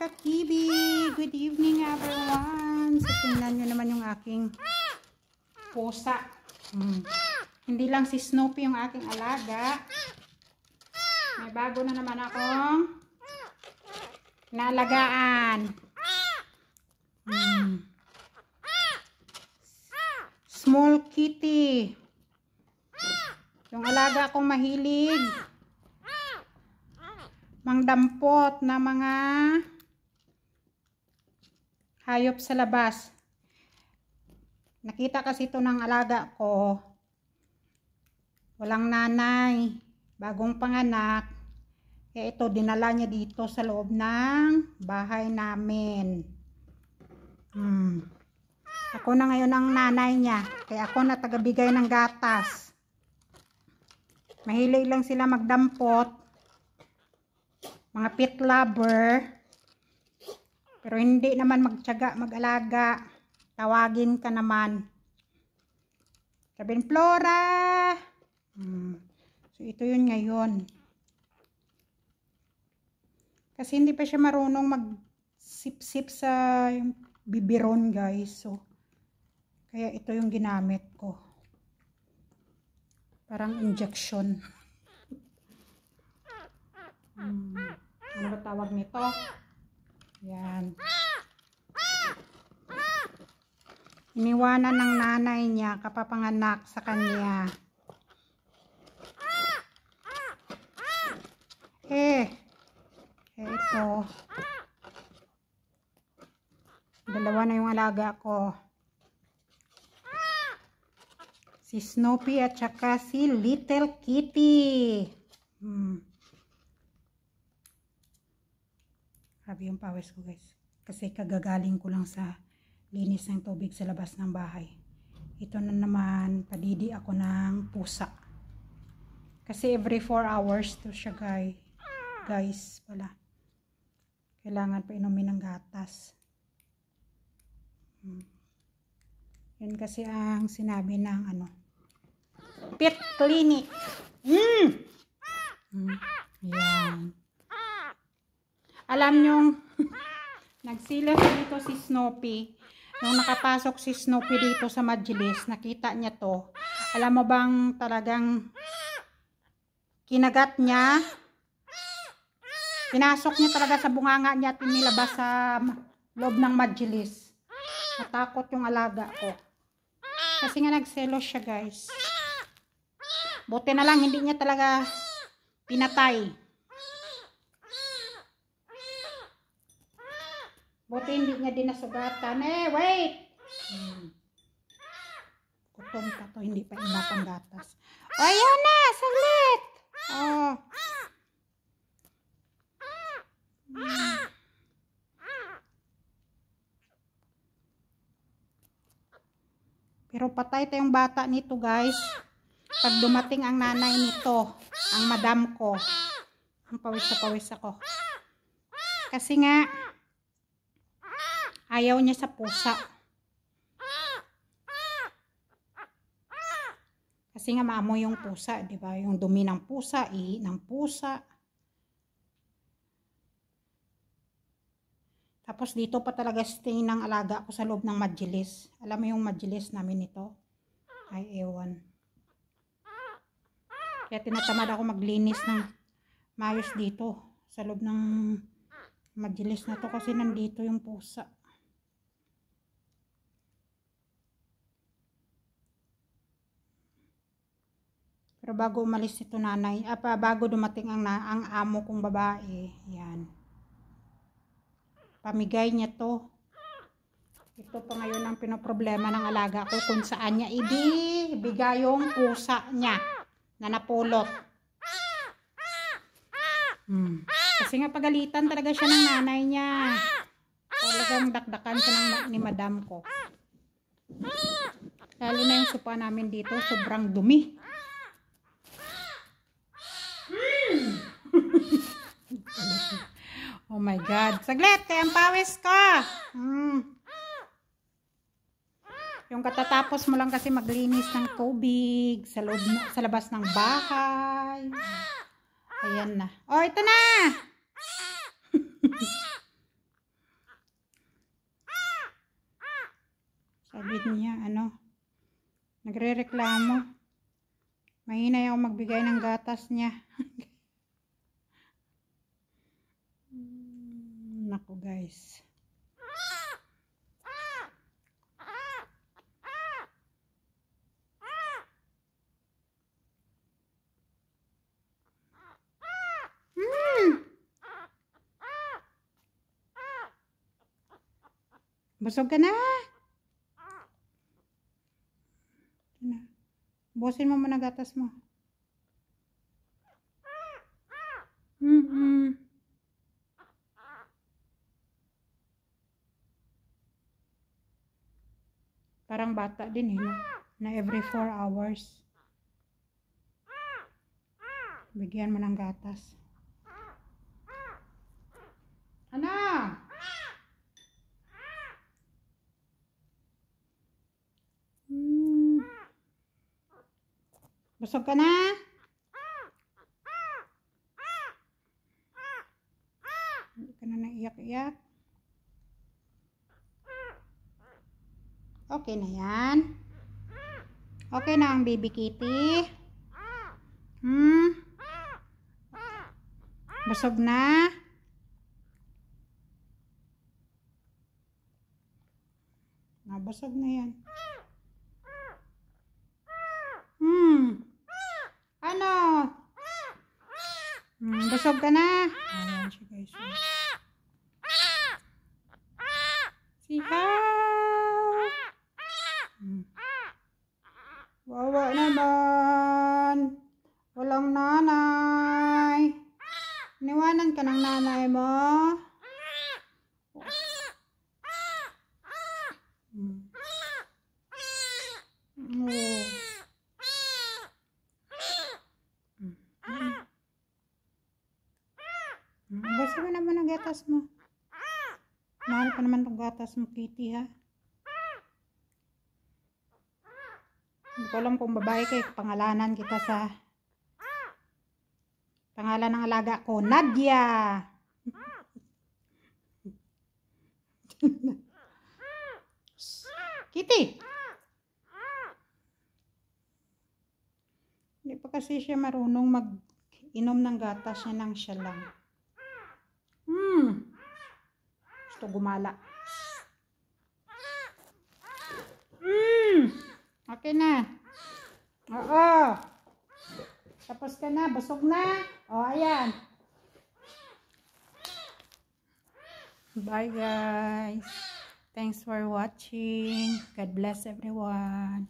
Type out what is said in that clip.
ka-kibi! Good evening everyone! So, tingnan nyo naman yung aking pusa. Hindi lang si Snoopy yung aking alaga. May bago na naman akong naalagaan. Small kitty. Yung alaga akong mahilig mangdampot na mga hayop sa labas. Nakita kasi ito ng alaga ko. Walang nanay. Bagong panganak. Kaya ito, dinala niya dito sa loob ng bahay namin. Ako na ngayon ang nanay niya. Kaya ako na tagabigay ng gatas. Mahilig lang sila magdampot. Mga pet lover. Pero hindi naman magtiyaga, mag-alaga. Tawagin ka naman. Sabihin, Flora! So, ito yun ngayon. Kasi hindi pa siya marunong mag-sip-sip sa biberon, guys. So, kaya ito yung ginamit ko. Parang injection. Ano ba tawag nito? Yan. Iniwanan ng nanay niya kapapanganak sa kanya. Ito. Dalawa na yung alaga ko. Si Snoopy at saka si Little Kitty. Grabe yung pawis ko, guys. Kasi kagagaling ko lang sa linis ng tubig sa labas ng bahay. Ito na naman, padidi ako ng pusa. Kasi every 4 hours to siya, guys pala. Kailangan pa inumin ng gatas. Yan kasi ang sinabi ng pet clinic. Yan. Alam nyo, nagsilas dito si Snoopy. Nung nakapasok si Snoopy dito sa Majlis, nakita niya to. Alam mo bang talagang kinagat niya? Pinasok niya talaga sa bunganga niya at inilabas sa loob ng Majlis. Natakot yung alaga ko. Kasi nga nagselos siya, guys. Buti na lang, hindi niya talaga pinatay. Buti hindi niya din nasugatan. Wait! Gutom ka to, hindi pa inapang gatas. Ayan na! Saglit! Pero patay tayong bata nito, guys. Pag dumating ang nanay nito, ang madam ko, ang pawis na pawis ako. Kasi nga, ayaw niya sa pusa. Kasi nga maamoy yung pusa, di ba? Yung dumi ng pusa, ihi ng pusa. Tapos dito pa talaga stay ng alaga ko sa loob ng Majlis. Alam mo yung Majlis namin ito? Ay, ewan. Kaya tinatamad ako maglinis ng maayos dito sa loob ng Majlis na to kasi nandito yung pusa. Pero bago umalis ito nanay, bago dumating ang amo kong babae, yan. Pamigay niya to. Ito pa ngayon ang pinoproblema ng alaga ko kung saan niya ibigay yung pusa niya na napulot. Kasi nga pagalitan talaga siya ng nanay niya. Talagang dakdakan siya ni madam ko. Lalo na yung sopa namin dito, sobrang dumi. Oh my God. Saglit, kaya ang pawis ka. Yung katatapos mo lang kasi maglinis ng tubig sa labas ng bahay. Ayan na. Oh, ito na. Nagre-reklamo. Mahina yung magbigay ng gatas niya. Naku guys. Busog ka na. Busin mo muna gatas mo. Parang bata din no? Na every 4 hours. Bigyan mo ng gatas. Ano? Busog ka na? Hindi ka na naiyak-iyak. Okay na yan. Okay na ang baby kitty. Busog na? Busog na yan. Ano? Busog ka na? Ayan siya guys. Sihaw! Wawa naman. Walang nanay. Iniwanan ka ng nanay mo? Basta mo naman ang gatas mo. Mahal pa naman itong gatas mo, kitty, ha? Hindi ko alam kung babae kayo, pangalanan kita sa pangalan ng alaga ko, Nadia. Kitty. Hindi pa kasi siya marunong mag-inom ng gatas niya nang siya lang. Gusto gumala. Okay na. Oo. Tapos ka na. Busog na. O, ayan. Bye guys. Thanks for watching. God bless everyone.